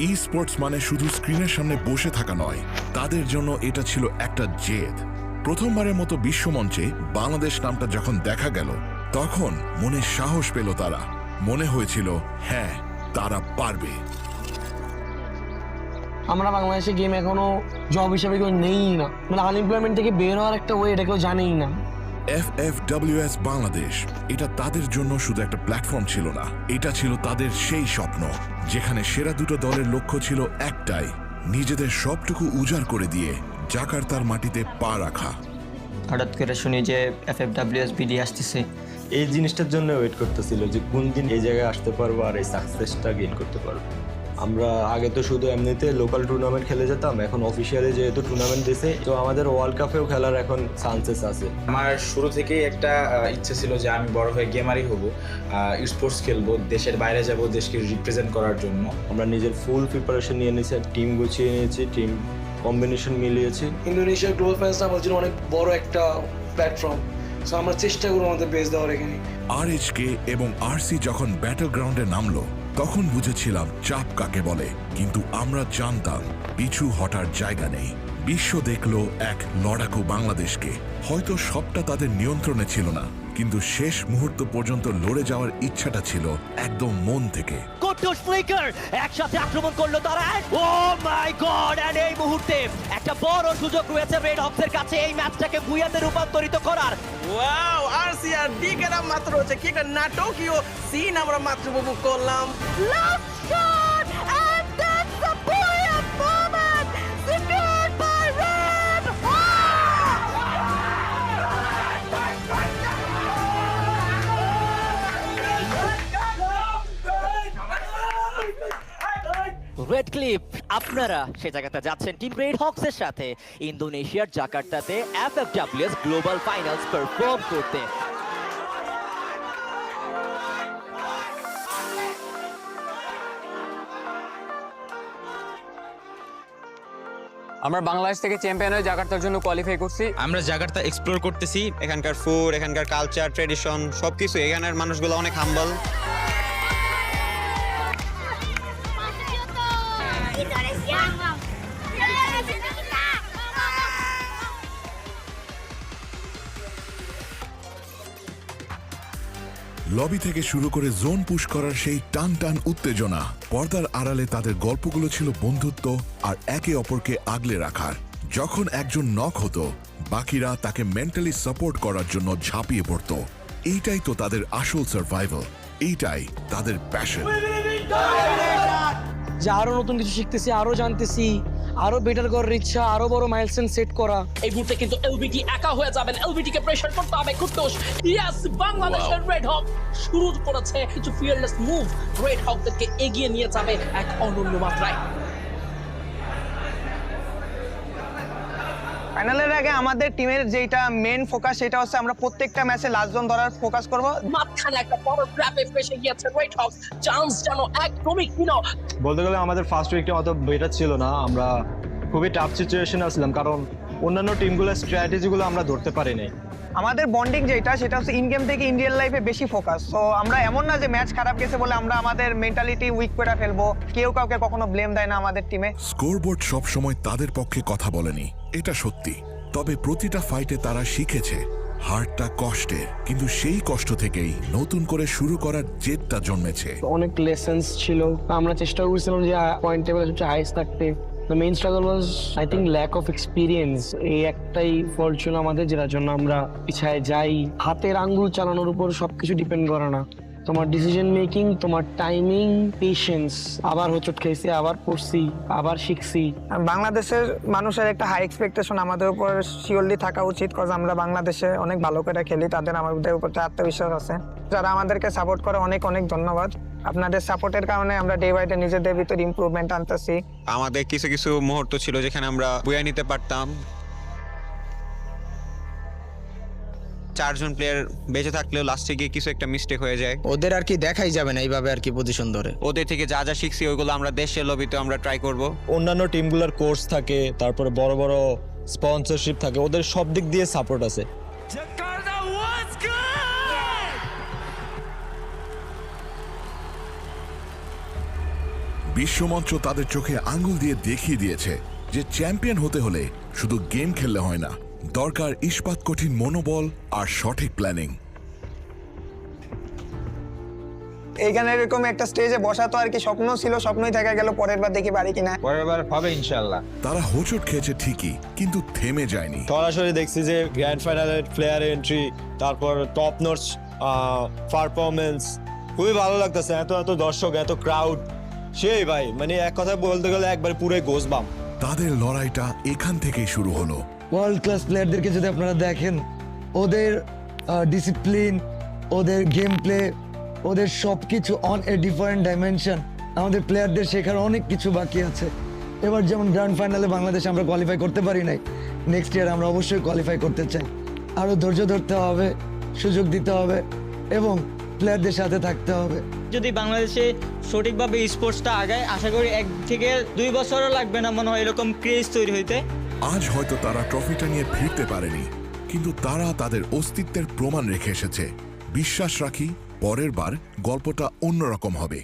ই sports মানে শুধু স্ক্রিনের সামনে বসে থাকা নয়, তাদের জন্য এটা ছিল একটা জেদ। প্রথমবারের মতো বিশ্বমঞ্চে বাংলাদেশ নামটা যখন দেখা গেল, তখন মনে সাহস পেল তারা। মনে হয়েছিল হ্যাঁ, তারা পারবে। আমরা বাংলাদেশে গেম এখনো জব হিসেবে কেউ নেই না, মানে আনএমপ্লয়মেন্ট থেকে বের হওয়ার একটা ওয়ে এটা কেউ জানেই না। FFWS বাংলাদেশ এটা তাদের জন্য শুধু একটা প্ল্যাটফর্ম ছিল না, এটা ছিল তাদের সেই স্বপ্ন যেখানে সেরা দুটো দলের লক্ষ্য ছিল একটাই, নিজেদের সবটুকু উজাড় করে দিয়ে জাকার্তার মাটিতে পা রাখা। হঠাৎ করে শুনি যে FFWS BD আসতেছে। এই জিনিসটার জন্য ওয়েট করতেছিল যে কোন দিন এই জায়গায় আসতে পারবো আর এই সাকসেসটা গেইন করতে পারবো। আমরা আগে তো শুধু এমনিতে লোকাল টুর্নামেন্ট খেলে যেতাম, এখন অফিসিয়ালি যেহেতু টুর্নামেন্ট দিছে, তো আমাদের ওয়ার্ল্ড কাপেও খেলার এখন চান্সেস আছে। আমার শুরু থেকেই একটা ইচ্ছে ছিল যে আমি বড় হয়ে গেমারই হব, স্পোর্টস খেলবো, দেশের বাইরে যাব দেশকে রিপ্রেজেন্ট করার জন্য। আমরা নিজের ফুল প্রিপারেশন নিয়ে নিয়েছি, টিম গুছিয়ে নিয়েছি, টিম কম্বিনেশন মিলিয়েছি। ইন্দোনেশিয়ার গ্লোবাল ফাইনালস আমাদের জন্য অনেক বড় একটা প্ল্যাটফর্ম, সো আমরা চেষ্টা করবো আমাদের বেস দেওয়ার এখানে। RHK এবং RC যখন ব্যাটল গ্রাউন্ডে নামলো, তখন বুঝেছিলাম চাপ কাকে বলে, কিন্তু আমরা জানতাম পিছু হটার জায়গা নেই। বিশ্ব দেখলো এক লড়াকু বাংলাদেশকে। হয়তো সবটা তাদের নিয়ন্ত্রণে ছিল না, কিন্তু শেষ মুহূর্ত পর্যন্ত লড়ে যাওয়ার ইচ্ছাটা ছিল একদম মন থেকে। কোট্টুস ফ্লিকার একসাথে আক্রমণ করলো তারা। ও মাই গড! এন্ড এই মুহূর্তে একটা বড় সুযোগ রয়েছে রেড হকসের কাছে এই ম্যাচটাকে ভুয়াতে রূপান্তরিত করার। ওয়াও, আরসিআর ডিকেরা মাত্র হচ্ছে কি একটা নাটকীয় সিন আমরা মাত্র উপভোগ করলাম। Last shot, and that's the brilliant moment secured by Red. Red clip, আপনারা সে জায়গাতে যাচ্ছেন টিম রেড হকসের সাথে ইন্দোনেশিয়ার জাকার্তাতে FFWS গ্লোবাল ফাইনালস পারফর্ম করতে। আমরা বাংলাদেশ থেকে চ্যাম্পিয়ন হয়ে জাকার্তার জন্য কোয়ালিফাই করছি। আমরা জাকার্তা এক্সপ্লোর করতেছি, এখানকার ফুড, এখানকার কালচার, ট্রেডিশন সবকিছু। এখানের মানুষগুলো অনেক হাম্বল। লবি থেকে শুরু করে জোন পুশ করার সেই টান টান উত্তেজনা, পর্দার আড়ালে তাদের গল্পগুলো ছিল বন্ধুত্ব আর একে অপরকে আগলে রাখার। যখন একজন নক হতো, বাকিরা তাকে মেন্টালি সাপোর্ট করার জন্য ঝাঁপিয়ে পড়তো। এইটাই তো তাদের আসল সার্ভাইভাল, এইটাই তাদের প্যাশন। যে আরো নতুন কিছু শিখতেছি, আরো জানতেছি, আরো বেটার করার ইচ্ছা, আরো বড় মাইলস্টোন সেট করা। এই মুহূর্তে কিন্তু এলবিটি একা হয়ে যাবেন, এলবিটি কে প্রেসার করতে হবে। কুট্টুস, ইয়েস, বাংলাদেশের রেড হক শুরু করেছে কিছু ফিয়ারলেস মুভ, রেড হকদেরকে এগিয়ে নিয়ে যাবে এক অনন্য মাত্রায়। ফাইনালের আগে আমাদের টিমের যেটা মেন ফোকাস সেটা হচ্ছে আমরা প্রত্যেকটা ম্যাচে লাস্ট জোন ধরার ফোকাস করব। মাঝখানে একটা বড় ট্র্যাপে ফেসে গিয়েছে রেড হক, চান্স যেন একদমই ক্ষীণ। বলতে গেলে আমাদের ফার্স্ট উইকটা অত বেটার ছিল না, আমরা খুবই টাফ সিচুয়েশনে আসলাম, কারণ অন্যান্য টিমগুলোর স্ট্র্যাটেজিগুলো আমরা ধরতে পারিনি। আমাদের বন্ডিং যেটা সেটা হচ্ছে ইন গেম থেকে ইন্ডিয়ান লাইফে বেশি ফোকাস। সো আমরা এমন না যে ম্যাচ খারাপ গেছে বলে আমরা আমাদের মেন্টালিটি উইক করে ফেলবো। কেউ কাউকে কখনো ব্লেম দেয় না আমাদের টিমে। স্কোরবোর্ড সবসময় তাদের পক্ষে কথা বলেনি, এটা সত্যি। তবে প্রতিটা ফাইটে তারা শিখেছে হারটা কষ্টের, কিন্তু সেই কষ্ট থেকেই নতুন করে শুরু করার জেদটা জন্মেছে। অনেক লেসেন্স ছিল, আমরা চেষ্টা করছিলাম যে পয়েন্ট টেবিলে সবচেয়ে হাইস্ট থাকতে। The main struggle was, I think, lack of experience. এই একটাই ফল্ট ছিল আমাদের, যেটার জন্য আমরা পিছায় যাই। হাতের আঙ্গুল চালানোর উপর সবকিছু ডিপেন্ড করে না, তোমার ডিসিশন মেকিং, তোমার টাইমিং, পেশেন্স। আবার হোঁচট খেয়েছি, আবার পড়ছি, আবার শিখছি। বাংলাদেশের মানুষের একটা হাই এক্সপেকটেশন আমাদের উপর শিওরলি থাকা উচিত, কজ আমরা বাংলাদেশে অনেক ভালো করে খেলি, তাদের আমাদের উপর আত্মবিশ্বাস আছে। যারা আমাদেরকে সাপোর্ট করে অনেক অনেক ধন্যবাদ। আপনাদের সাপোর্টের কারণে আমরা ডে বাই ডে নিজেদের ভিতর ইমপ্রুভমেন্ট আনতেছি। আমাদের কিছু কিছু মুহূর্ত ছিল যেখানে আমরা বুয়া নিতে পারতাম। 4 জন প্লেয়ার বেঁচে থাকলেও লাস্টে গিয়ে কিছু একটা মিস্টেক হয়ে যায়। ওদের আর কি দেখাই যাবে না এইভাবে আর কি পজিশন ধরে। ওদের থেকে যা যা শিখছি ওইগুলো আমরা দেশের লবিতে আমরা ট্রাই করব। অন্যান্য টিমগুলোর কোর্স থাকে, তারপরে বড় বড় স্পন্সরশিপ থাকে, ওদের সব দিক দিয়ে সাপোর্ট আছে। বিশ্বমঞ্চ তাদের চোখে আঙ্গুল দিয়ে দেখিয়ে দিয়েছে যে চ্যাম্পিয়ন হতে হলে শুধু গেম খেললে হয় না, দরকার ইস্পাত কঠিন মনোবল আর সঠিক প্ল্যানিং। এইখানে এরকম একটা স্টেজে বসা তো আর কি স্বপ্ন ছিল, স্বপ্নই থেকে গেল, পরের বার দেখি বাড়ি কিনা। পরের বার হবে ইনশাল্লাহ। তারা হোঁচট খেয়েছে ঠিকই, কিন্তু থেমে যায়নি। সরাসরি দেখছি যে গ্র্যান্ড ফাইনালের প্লেয়ার এন্ট্রি, তারপর টপ নোটস পারফরমেন্স, খুবই ভালো লাগতেছে। এত এত দর্শক, এত ক্রাউড, সেই ভাই মানে এক কথা বলতে গেলে একবার পুরোই গোসবাম। তাদের লড়াইটা এখান থেকেই শুরু হলো। ওয়ার্ল্ড ক্লাস প্লেয়ারদেরকে যদি আপনারা দেখেন, ওদের ডিসিপ্লিন, ওদের গেম প্লে, ওদের সব কিছু অন এ ডিফারেন্ট ডাইমেনশন। আমাদের প্লেয়ারদের শেখার অনেক কিছু বাকি আছে। এবার যেমন গ্র্যান্ড ফাইনালে বাংলাদেশ আমরা কোয়ালিফাই করতে পারি নাই, নেক্সট ইয়ার আমরা অবশ্যই কোয়ালিফাই করতে চাই। আরও ধৈর্য ধরতে হবে, সুযোগ দিতে হবে এবং প্লেয়ারদের সাথে থাকতে হবে। যদি বাংলাদেশে সঠিকভাবে স্পোর্টসটা আগায়, আশা করি 1 থেকে 2 বছরও লাগবে না মনে হয় এরকম ক্রেজ তৈরি হইতে। আজ হয়তো তারা ট্রফিটা নিয়ে ফিরতে পারেনি, কিন্তু তারা তাদের অস্তিত্বের প্রমাণ রেখে এসেছে। বিশ্বাস রাখি পরের বার গল্পটা অন্যরকম হবে।